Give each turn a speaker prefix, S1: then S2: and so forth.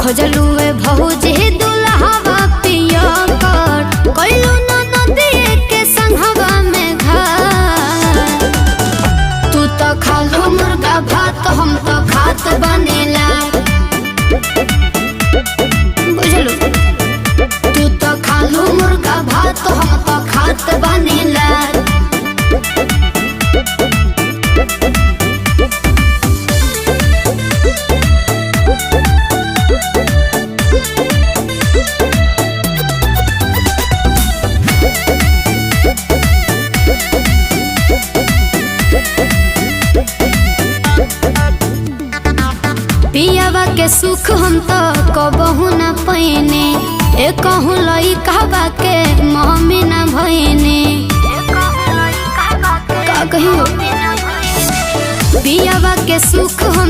S1: खोजलुए भौजी दुल्हावा पिया कर कइलू न नदी के संघवा में घर। तू तो खालू मुर्गा भात हम तो खात बनेला बुझलू। तू तो खालू मुर्गा भात हम तो खात बनेला। पियावा के सुख हम तो कबहू न पैने ए कहूँ लइकाबा के मम्मी न भइने का कहियो। पियावा के सुख हम